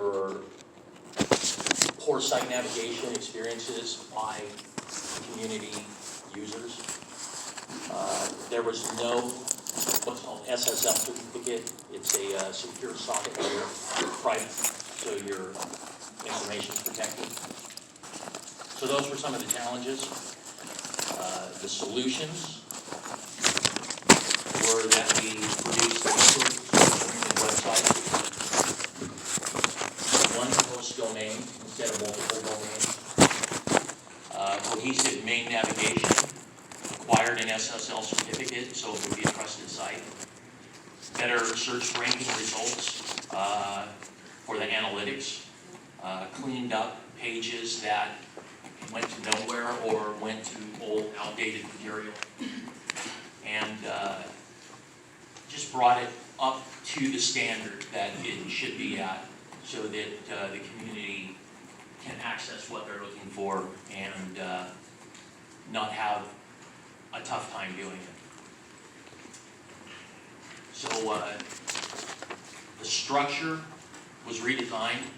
were poor site navigation experiences by community users. There was no what's called SSL certificate. It's a secure socket layer, private, so your information is protected. So those were some of the challenges. The solutions were that we produced a website, one host domain instead of multiple domains, cohesive main navigation, acquired an SSL certificate so it would be a trusted site, better search ranking results for the analytics, cleaned up pages that went to nowhere or went to old, outdated material, and just brought it up to the standard that it should be at so that the community can access what they're looking for and not have a tough time doing it. So the structure was redesigned.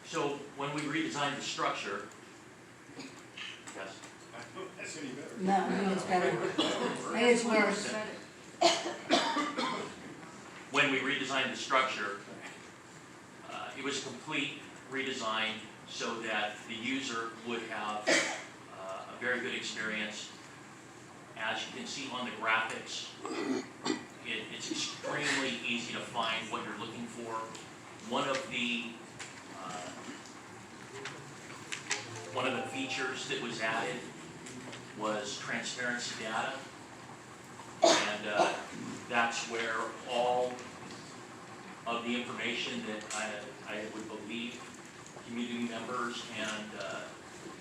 So when we redesigned the structure, yes? That's any better. No, I think it's better. I think it's worse. When we redesigned the structure, it was a complete redesign so that the user would have a very good experience. As you can see on the graphics, it's extremely easy to find what you're looking for. One of the features that was added was transparency data, and that's where all of the information that I would believe community members and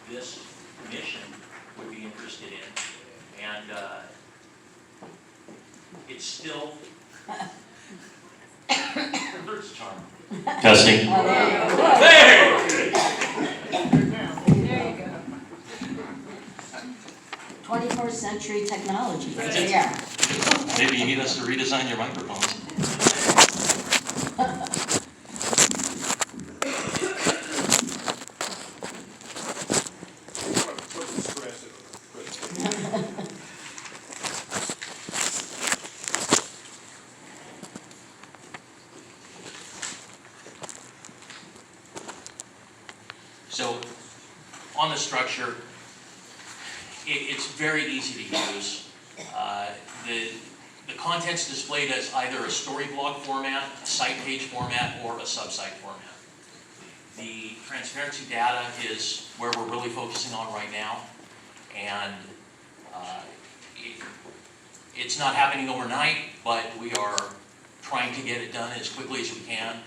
this commission would be interested in. And it's still there's charm. Testing. Oh, There! there you go. 21st century technology. Yeah. Maybe you need us to redesign your microphones. So, on the structure, it's very easy to use. The content's displayed as either a story blog format, a site page format, or a sub-site format. The transparency data is where we're really focusing on right now, and it's not happening overnight, but we are trying to get it done as quickly as we can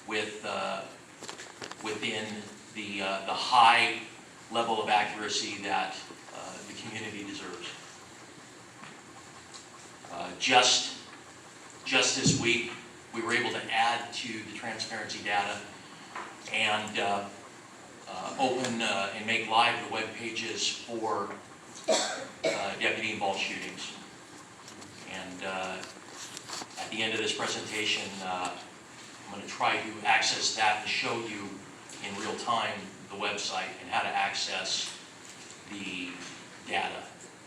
within the high level of accuracy that the community deserves. Just this week, we were able to add to the transparency data and open and make live the web pages for deputy-involved shootings. And at the end of this presentation, I'm going to try to access that to show you in real time the website and how to access the data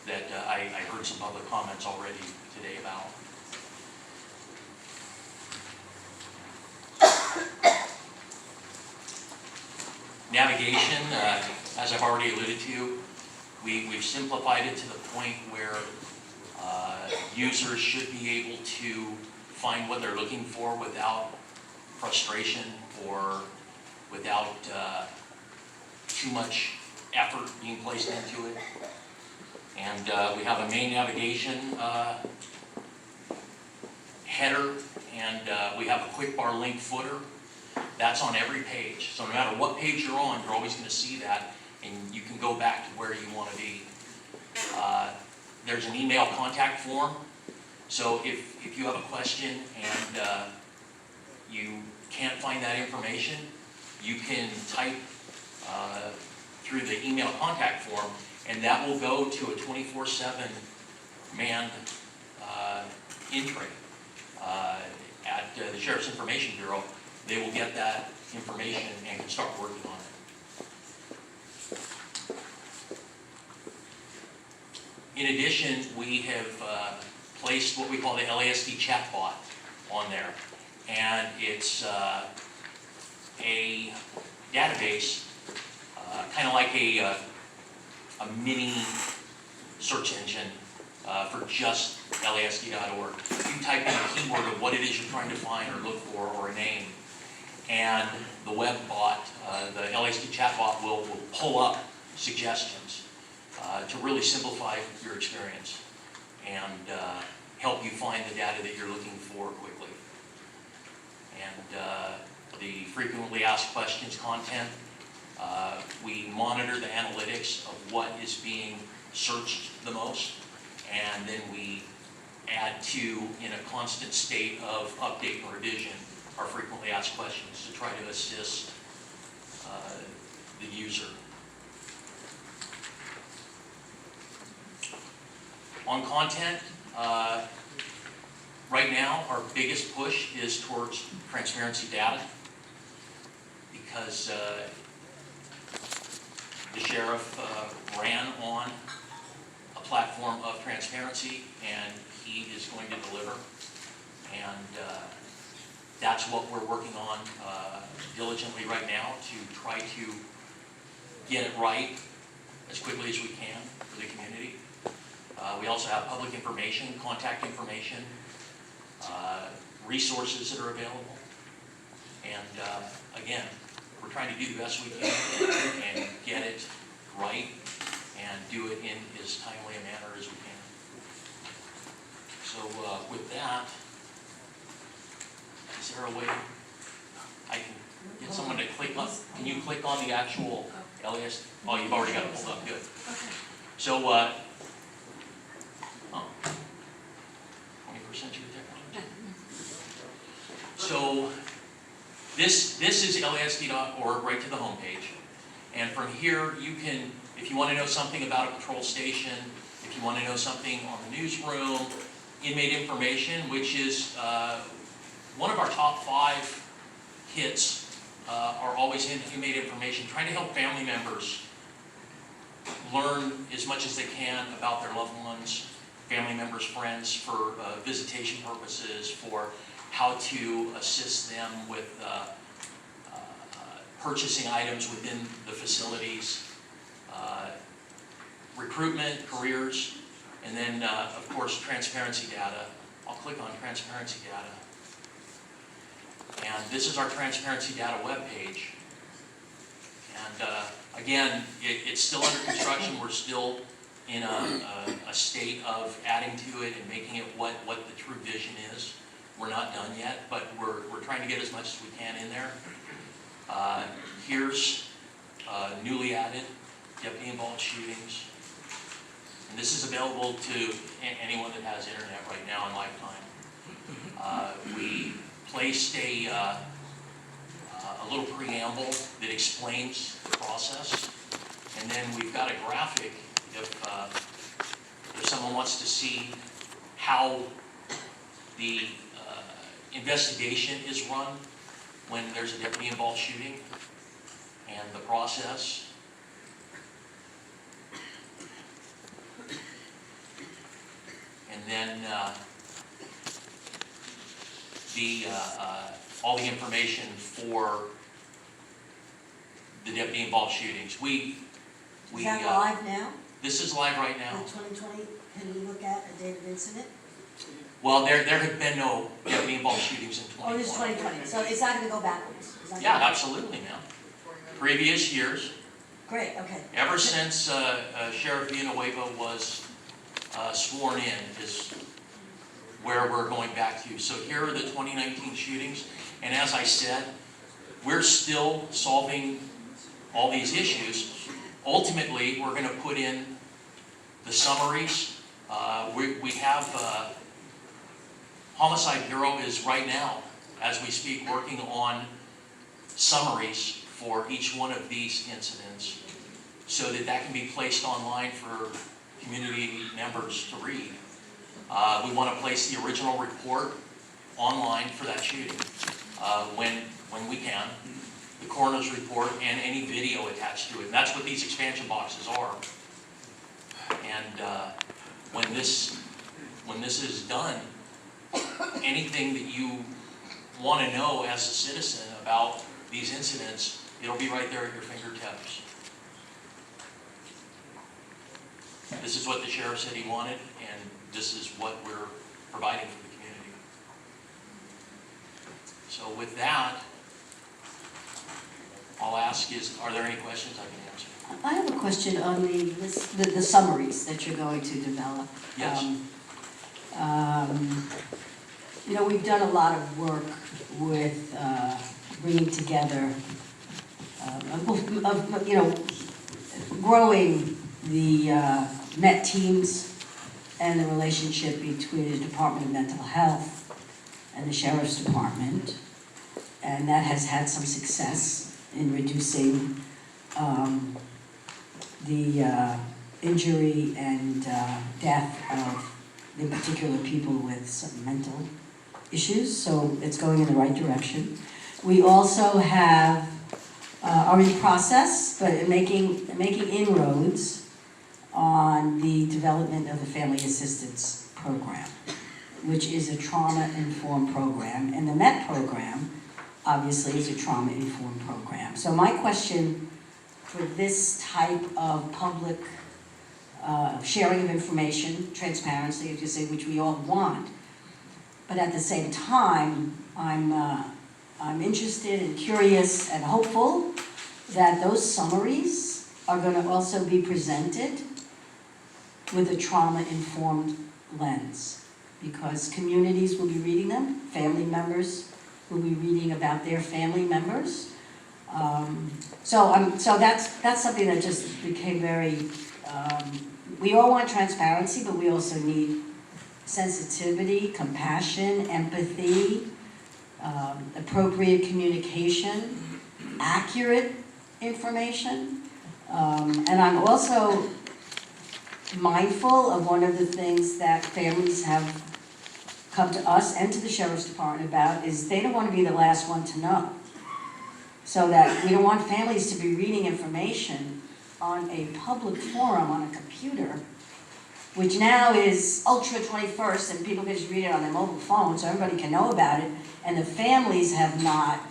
that I heard some public comments already today about. Navigation, as I've already alluded to, we've simplified it to the point where users should be able to find what they're looking for without frustration or without too much effort being placed into it. And we have a main navigation header, and we have a quick bar link footer. That's on every page. So no matter what page you're on, you're always going to see that, and you can go back to where you want to be. There's an email contact form. So if you have a question and you can't find that information, you can type through the email contact form, and that will go to a 24/7 manned entry at the Sheriff's Information Bureau. They will get that information and can start working on it. In addition, we have placed what we call the LASD chatbot on there, and it's a database, kind of like a mini search engine for just LASD.org. You type in a keyword of what it is you're trying to find or look for, or a name, and the web bot, the LASD chatbot, will pull up suggestions to really simplify your experience and help you find the data that you're looking for quickly. And the frequently asked questions content, we monitor the analytics of what is being searched the most, and then we add to, in a constant state of update and revision, our frequently asked questions to try to assist the user. On content, right now our biggest push is towards transparency data, because the sheriff ran on a platform of transparency, and he is going to deliver. And that's what we're working on diligently right now, to try to get it right as quickly as we can for the community. We also have public information, contact information, resources that are available. And again, we're trying to do the best we can and get it right and do it in as timely a manner as we can. So with that, is there a way I can get someone to click on? Can you click on the actual LAS? Oh, you've already got it pulled up. Good. So, 21st century technology. So this is LASD.org, right to the homepage. And from here, you can, if you want to know something about a patrol station, if you want to know something on the newsroom, inmate information, which is one of our top 5 hits, are always inmate information, trying to help family members learn as much as they can about their loved ones, family members, friends, for visitation purposes, for how to assist them with purchasing items within the facilities, recruitment, careers, and then, of course, transparency data. I'll click on transparency data. And this is our transparency data webpage. And again, it's still under construction. We're still in a state of adding to it and making it what the true vision is. We're not done yet, but we're trying to get as much as we can in there. Here's newly added deputy-involved shootings. And this is available to anyone that has internet right now in lifetime. We placed a little preamble that explains the process. And then we've got a graphic if someone wants to see how the investigation is run when there's a deputy-involved shooting and the process. And then all the information for the deputy-involved shootings. Is that live now? This is live right now. In 2020, can we look at a date of incident? Well, there have been no deputy-involved shootings in 2020. Oh, this is 2020, so it's not going to go backwards? Yeah, absolutely, ma'am. Previous years, Great, okay. ever since Sheriff Villanueva was sworn in, is where we're going back to. So here are the 2019 shootings, and as I said, we're still solving all these issues. Ultimately, we're going to put in the summaries. We have Homicide Bureau is right now, as we speak, working on summaries for each one of these incidents, so that that can be placed online for community members to read. We want to place the original report online for that shooting when we can, the coroner's report and any video attached to it. And that's what these expansion boxes are. And when this is done, anything that you want to know as a citizen about these incidents, it'll be right there at your fingertips. This is what the sheriff said he wanted, and this is what we're providing for the community. So with that, I'll ask are there any questions I can answer? I have a question on the summaries that you're going to develop. Yes. You know, we've done a lot of work with bringing together, you know, growing the MET teams and the relationship between the Department of Mental Health and the Sheriff's Department. And that has had some success in reducing the injury and death of, in particular, people with some mental issues, so it's going in the right direction. We also have, are in process, but making inroads on the development of the Family Assistance Program, which is a trauma-informed program, and the MET program, obviously, is a trauma-informed program. So my question for this type of public sharing of information, transparency, as you say, which we all want, but at the same time, I'm interested and curious and hopeful that those summaries are going to also be presented with a trauma-informed lens, because communities will be reading them, family members will be reading about their family members. So that's something that just became very. We all want transparency, but we also need sensitivity, compassion, empathy, appropriate communication, accurate information. And I'm also mindful of one of the things that families have come to us and to the Sheriff's Department about is they don't want to be the last one to know. So that we don't want families to be reading information on a public forum on a computer, which now is ultra 21st and people can just read it on their mobile phone so everybody can know about it, and the families have not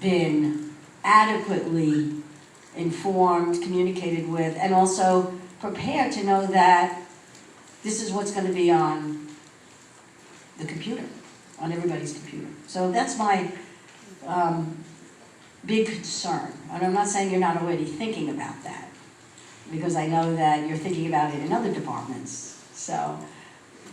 been adequately informed, communicated with, and also prepared to know that this is what's going to be on the computer, on everybody's computer. So that's my big concern. And I'm not saying you're not already thinking about that, because I know that you're thinking about it in other departments. So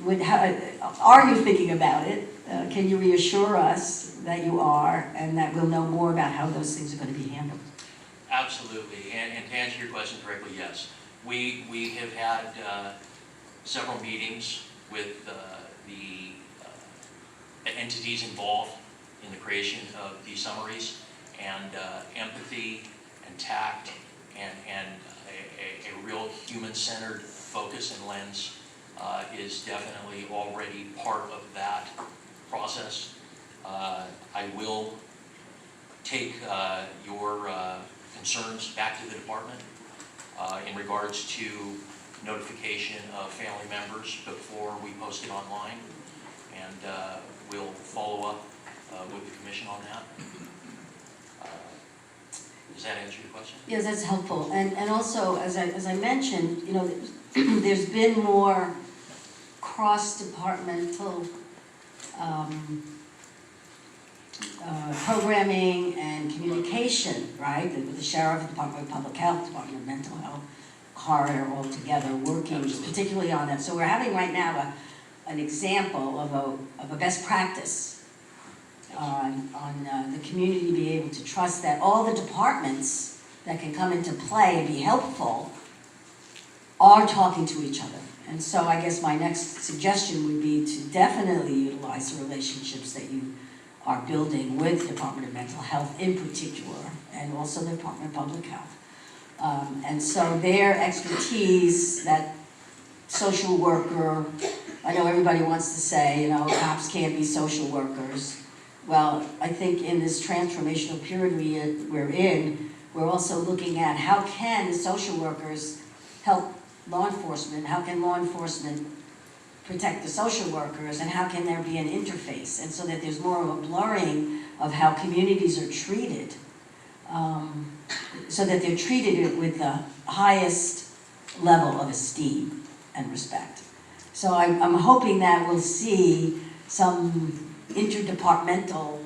are you thinking about it? Can you reassure us that you are, and that we'll know more about how those things are going to be handled? Absolutely, and to answer your question correctly, yes. We have had several meetings with the entities involved in the creation of these summaries, and empathy and tact and a real human-centered focus and lens is definitely already part of that process. I will take your concerns back to the department in regards to notification of family members before we post it online, and we'll follow up with the commission on that. Does that answer your question? Yes, that's helpful. And also, as I mentioned, you know, there's been more cross-departmental programming and communication, right? With the sheriff, the Department of Public Health, Department of Mental Health, corridor all together working Absolutely. particularly on that. So we're having right now an example of a best practice on the community be able to trust that all the departments that can come into play and be helpful are talking to each other. And so I guess my next suggestion would be to definitely utilize the relationships that you are building with the Department of Mental Health in particular, and also the Department of Public Health, And so their expertise, that social worker, I know everybody wants to say, cops can't be social workers. Well, I think in this transformational period we're in, we're also looking at how can the social workers help law enforcement, how can law enforcement protect the social workers, and how can there be an interface, and so that there's more of a blurring of how communities are treated, so that they're treated with the highest level of esteem and respect. So I'm hoping that we'll see some interdepartmental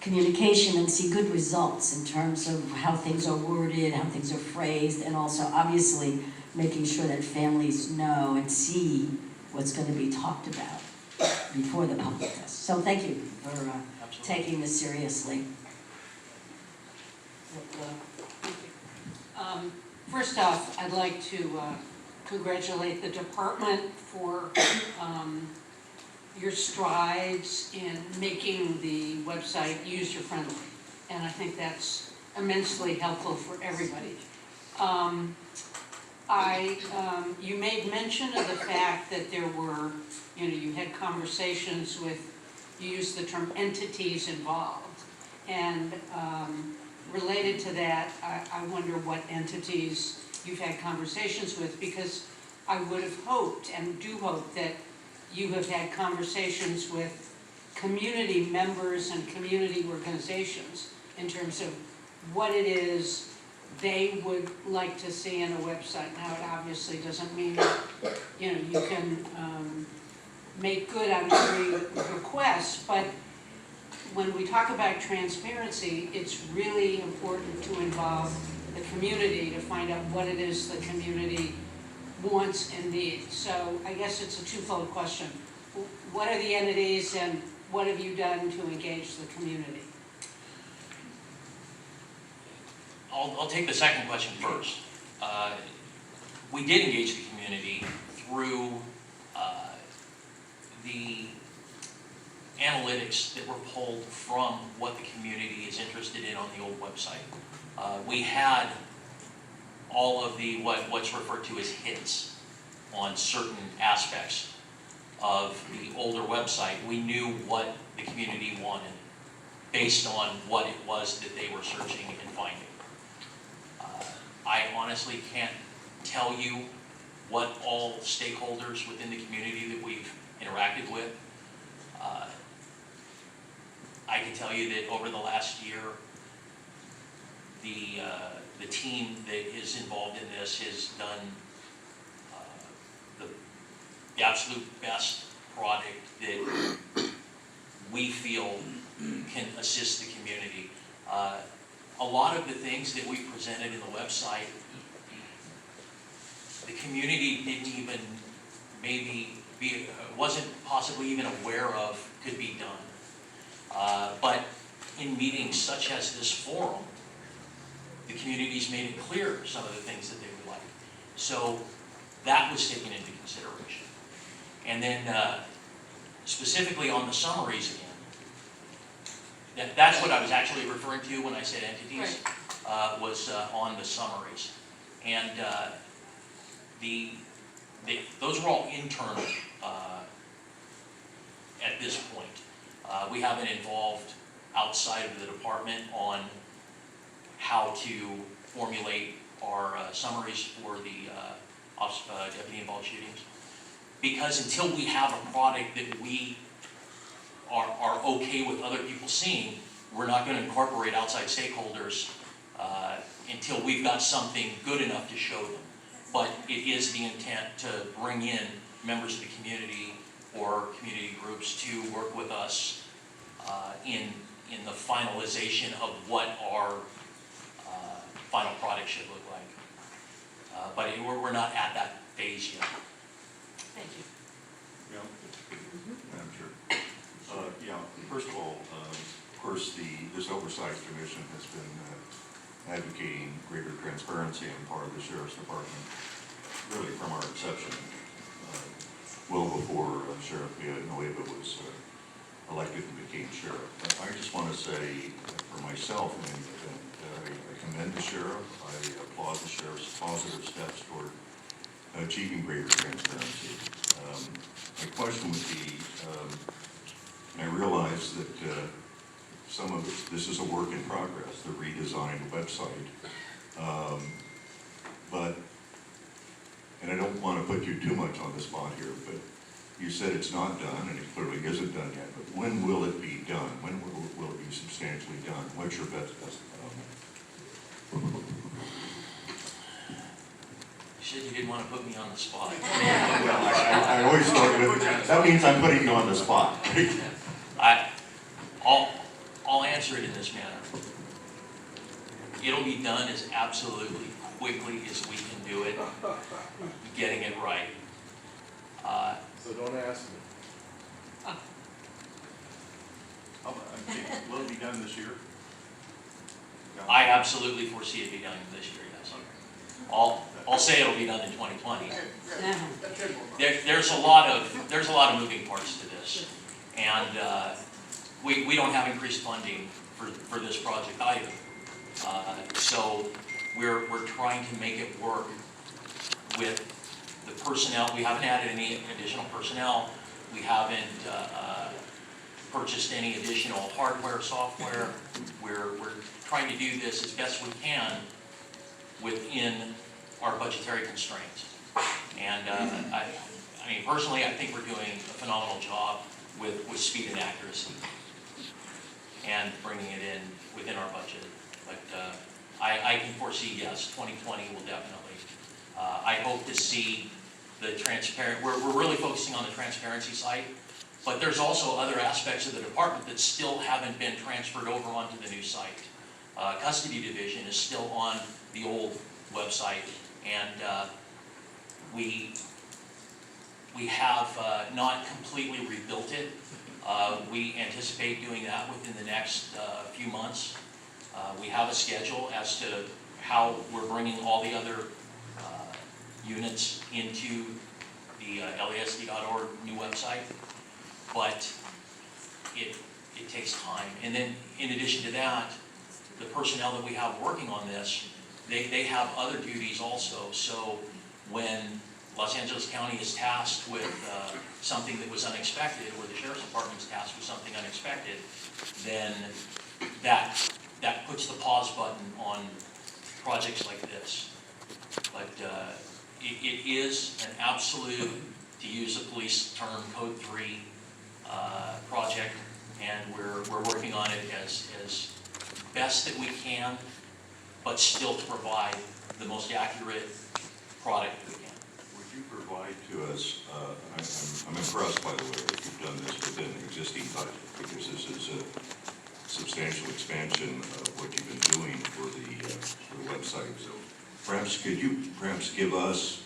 communication and see good results in terms of how things are worded, how things are phrased, and also obviously making sure that families know and see what's going to be talked about before the public does. So thank you for taking this seriously. First off, I'd like to congratulate the department for your strides in making the website user-friendly, and I think that's immensely helpful for everybody. You made mention of the fact that there were, you had conversations with, you used the term entities involved, and related to that, I wonder what entities you've had conversations with, because I would have hoped and do hope that you have had conversations with community members and community organizations in terms of what it is they would like to see in a website. Now, it obviously doesn't mean that, you can make good on every request, but when we talk about transparency, it's really important to involve the community to find out what it is the community wants and needs. So I guess it's a twofold question. What are the entities and what have you done to engage the community? I'll take the second question first. We did engage the community through the analytics that were pulled from what the community is interested in on the old website. We had all of the what's referred to as hits on certain aspects of the older website. We knew what the community wanted based on what it was that they were searching and finding. I honestly can't tell you what all stakeholders within the community that we've interacted with. I can tell you that over the last year, the team that is involved in this has done the absolute best product that we feel can assist the community. A lot of the things that we presented in the website, the community didn't even wasn't possibly even aware of could be done. But in meetings such as this forum, the community's made it clear some of the things that they would like. So that was taken into consideration. And then specifically on the summaries again, that's what I was actually referring to when I said entities, right. Was on the summaries. And those were all internal at this point. We haven't involved outside of the department on how to formulate our summaries for the deputy-involved shootings. Because until we have a product that we are okay with other people seeing, we're not going to incorporate outside stakeholders until we've got something good enough to show them. But it is the intent to bring in members of the community or community groups to work with us in the finalization of what our final product should look like. But we're not at that phase yet. Thank you. Yeah, Madam Chair. Yeah, first of all, of course, this Oversight Commission has been advocating greater transparency on the part of the Sheriff's Department, really from our inception, well before Sheriff Villanueva was elected and became sheriff. I just want to say, for myself, I commend the sheriff. I applaud the sheriff's positive steps toward achieving greater transparency. My question would be, and I realize that some of this is a work in progress, the redesigned website. But, and I don't want to put you too much on the spot here, but you said it's not done, and it clearly isn't done yet, but when will it be done? When will it be substantially done? What's your best estimate? You said you didn't want to put me on the spot. I always start with, that means I'm putting you on the spot. I'll answer it in this manner. It'll be done as absolutely quickly as we can do it, getting it right. So don't ask me. Will it be done this year? I absolutely foresee it be done this year, yes. I'll say it'll be done in 2020. There's a lot of moving parts to this, and we don't have increased funding for this project either. So we're trying to make it work with the personnel. We haven't added any additional personnel. We haven't purchased any additional hardware, software. We're trying to do this as best we can within our budgetary constraints. And I mean, personally, I think we're doing a phenomenal job with speed and accuracy and bringing it in within our budget. But I can foresee, yes, 2020 will definitely. I hope to see the transparent, we're really focusing on the transparency side, but there's also other aspects of the department that still haven't been transferred over onto the new site. Custody division is still on the old website, and we have not completely rebuilt it. We anticipate doing that within the next few months. We have a schedule as to how we're bringing all the other units into the LASD.org new website, but it takes time. And then in addition to that, the personnel that we have working on this, they have other duties also. So when Los Angeles County is tasked with something that was unexpected, or the Sheriff's Department is tasked with something unexpected, then that puts the pause button on projects like this. But it is an absolute, to use a police term, Code 3 project, and we're working on it as best that we can, but still to provide the most accurate product that we can. Would you provide to us, I'm impressed by the way that you've done this within the existing budget, because this is a substantial expansion of what you've been doing for the website. So perhaps could you give us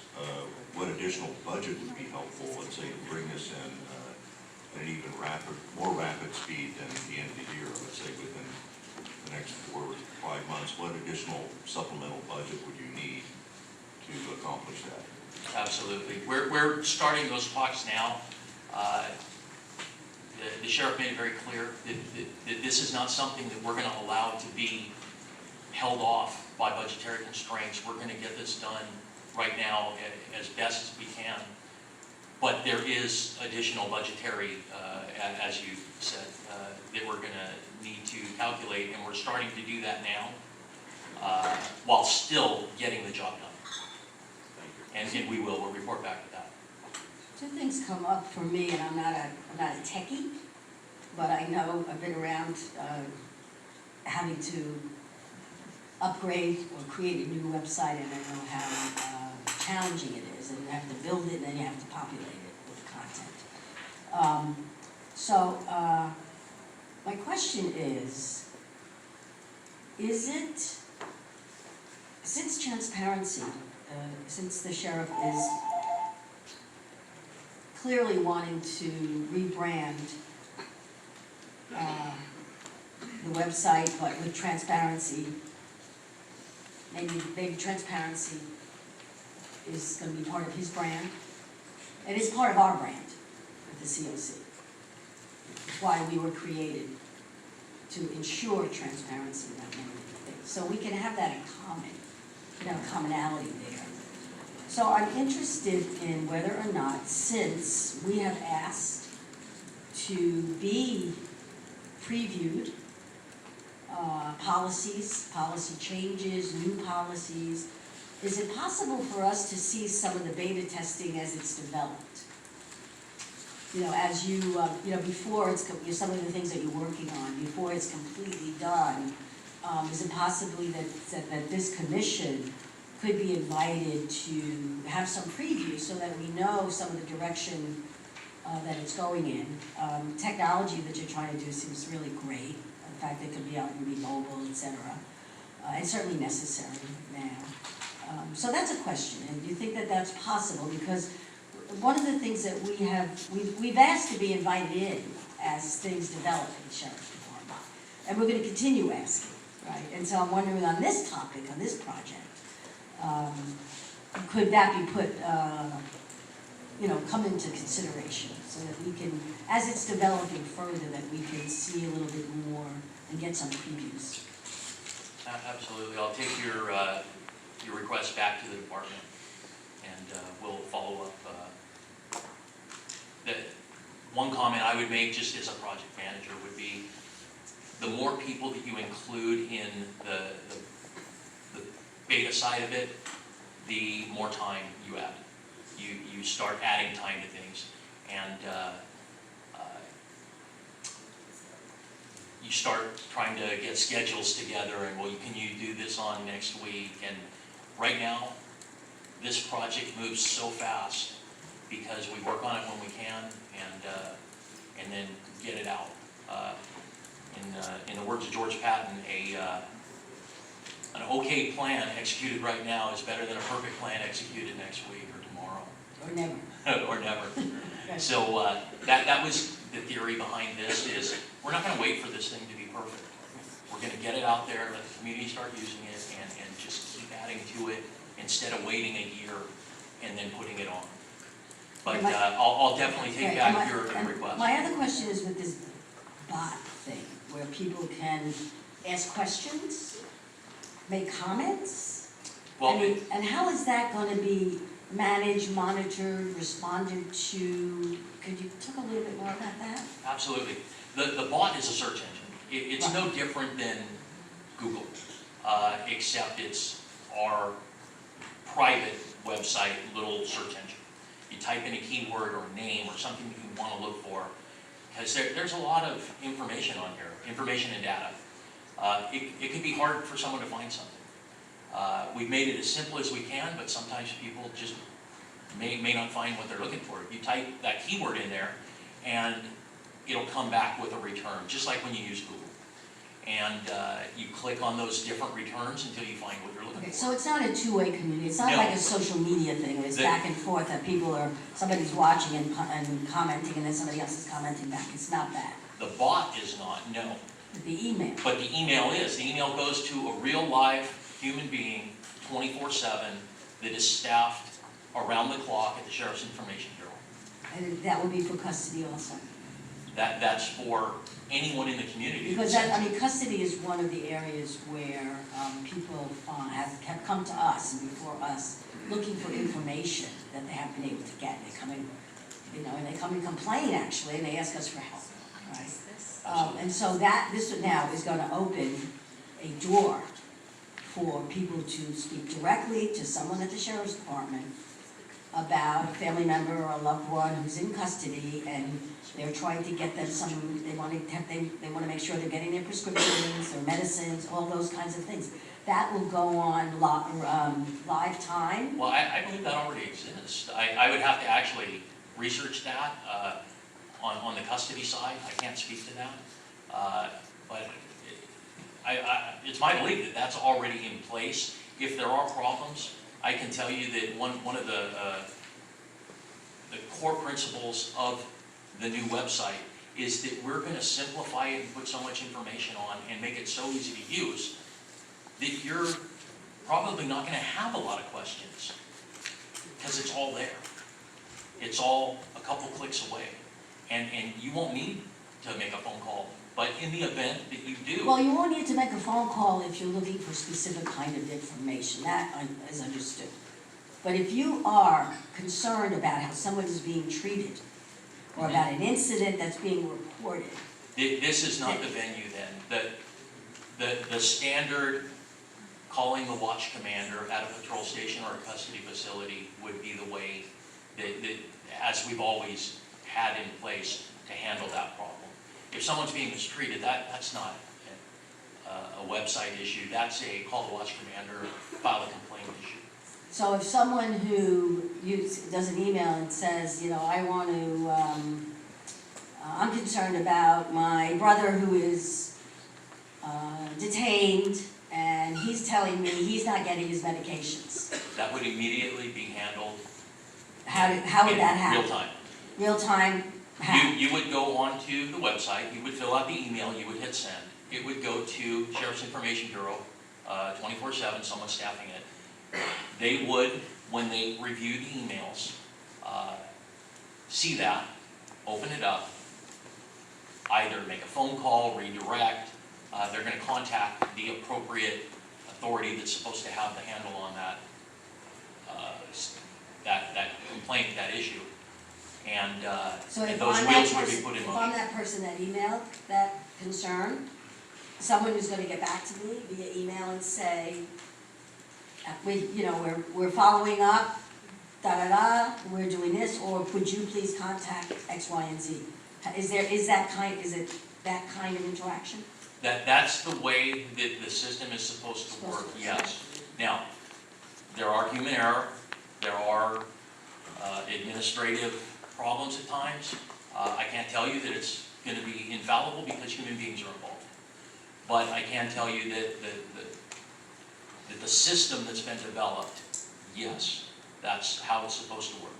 what additional budget would be helpful, let's say, to bring this in at an even more rapid speed than at the end of the year, let's say within the next 4 or 5 months, what additional supplemental budget would you need to accomplish that? Absolutely. We're starting those talks now. The sheriff made it very clear that this is not something that we're going to allow to be held off by budgetary constraints. We're going to get this done right now as best as we can. But there is additional budgetary, as you said, that we're going to need to calculate, and we're starting to do that now while still getting the job done. And we will. We'll report back to that. Two things come up for me, and I'm not a techie, but I know I've been around having to upgrade or create a new website, and I know how challenging it is, and you have to build it, and then you have to populate it with content. My question is it, since transparency, since the sheriff is clearly wanting to rebrand the website, but with transparency, maybe transparency is going to be part of his brand. It is part of our brand at the COC. It's why we were created, to ensure transparency about many things. So we can have that in common, commonality there. So I'm interested in whether or not, since we have asked to be previewed, policies, policy changes, new policies, is it possible for us to see some of the beta testing as it's developed? As you, before it's, some of the things that you're working on, before it's completely done, is it possibly that this commission could be invited to have some preview so that we know some of the direction that it's going in? Technology that you're trying to do seems really great. In fact, it could be out and be mobile, et cetera. It's certainly necessary now. So that's a question, and do you think that that's possible? Because one of the things that we've asked to be invited in as things develop in the Sheriff's Department, and we're going to continue asking, right? And so I'm wondering on this topic, on this project, could that be put, come into consideration so that we can, as it's developing further, that we can see a little bit more and get some previews? Absolutely. I'll take your request back to the department, and we'll follow up. The one comment I would make, just as a project manager, would be the more people that you include in the beta side of it, the more time you add. You start adding time to things, and you start trying to get schedules together, and well, can you do this on next week? And right now, this project moves so fast because we work on it when we can, and then get it out. In the words of George Patton, an okay plan executed right now is better than a perfect plan executed next week or tomorrow. Or never. Or never. So that was the theory behind this, is we're not going to wait for this thing to be perfect. We're going to get it out there, let the community start using it, and just keep adding to it instead of waiting a year and then putting it on. But I'll definitely take back your request. My other question is with this bot thing, where people can ask questions, make comments, Well, and how is that going to be managed, monitored, responded to? Could you talk a little bit more about that? absolutely. The bot is a search engine. It's no different than Google, except it's our private website little search engine. You type in a keyword or a name or something that you want to look for, because there's a lot of information on here, information and data. It can be hard for someone to find something. We've made it as simple as we can, but sometimes people just may not find what they're looking for. You type that keyword in there, and it'll come back with a return, just like when you use Google. And you click on those different returns until you find what you're looking Okay, for. so it's not a two-way community. It's not No. like a social media thing where it's back and forth, that somebody's watching and commenting, and then somebody else is commenting back. It's not that. The bot is not, no. The email. But the email is. The email goes to a real live human being, 24/7, that is staffed around the clock at the Sheriff's Information Bureau. And that will be for custody also. That's for anyone in the community. Because custody is one of the areas where people have come to us and before us looking for information that they haven't been able to get. They come in, and they come and complain actually, and they ask us for help, right? And so this now is going to open a door for people to speak directly to someone at the Sheriff's Department about a family member or a loved one who's in custody, and they're trying to get them they want to make sure they're getting their prescriptions, their medicines, all those kinds of things. That will go on live time. Well, I believe that already exists. I would have to actually research that on the custody side. I can't speak to that. But it's my belief that that's already in place. If there are problems, I can tell you that one of the core principles of the new website is that we're going to simplify it and put so much information on and make it so easy to use that you're probably not going to have a lot of questions, because it's all there. It's all a couple clicks away, and you won't need to make a phone call But in the event that you do. Well, you won't need to make a phone call if you're looking for specific kind of information, that is understood. But if you are concerned about how someone is being treated, or about an incident that's being reported, This is not the venue then. The standard calling the watch commander at a patrol station or a custody facility would be the way that, as we've always had in place to handle that problem. If someone's being mistreated, that's not a website issue, that's a call the watch commander, file a complaint issue. so if someone who does an email and says, I want to, I'm concerned about my brother who is detained, and he's telling me he's not getting his medications. That would immediately be handled How would that in happen? real time. Real time, how? You would go onto the website, you would fill out the email, you would hit send. It would go to Sheriff's Information Bureau, 24/7, someone staffing it. They would, when they review the emails, see that, open it up, either make a phone call, redirect, they're gonna contact the appropriate authority that's supposed to have the handle on that complaint, that issue. And So and if those I'm wheels that would be person, put in if I'm motion. that person that emailed that concern, someone who's gonna get back to me via email and say, we're following up, we're doing this, or could you please contact X, Y, and Z? Is it that kind of interaction? That's the way that the system is supposed to work, yes. Now, there are human error, there are administrative problems at times. I can't tell you that it's gonna be infallible because human beings are involved. But I can tell you that the system that's been developed, yes, that's how it's supposed to work.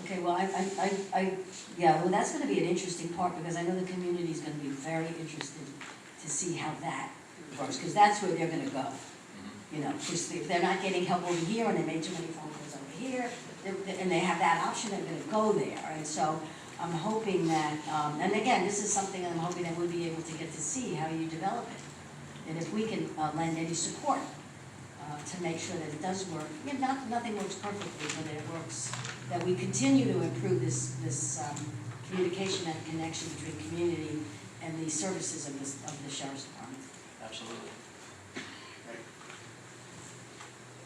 Okay, well, well, that's gonna be an interesting part, because I know the community's gonna be very interested to see how that works, because that's where they're gonna go. Because if they're not getting help over here, and they made too many phone calls over here, and they have that option, they're gonna go there. And so I'm hoping that, and again, this is something I'm hoping that we'll be able to get to see how you develop it. And if we can lend any support to make sure that it does work. Nothing works perfectly, but that it works, that we continue to improve this communication and connection between community and the services of the Sheriff's Department. Absolutely.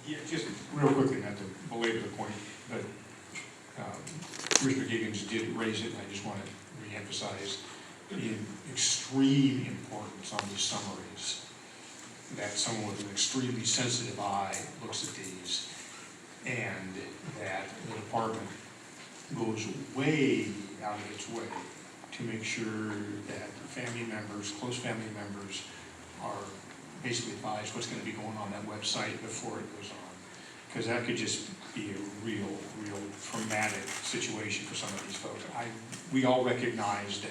Yeah, just real quickly, not to belabor the point, but Commissioner Giggins did raise it, and I just want to reemphasize the extreme importance on these summaries, that someone with an extremely sensitive eye looks at these, and that the department goes way out of its way to make sure that family members, close family members, are basically advised what's going to be going on that website before it goes on. Because that could just be a real traumatic situation for some of these folks. We all recognize that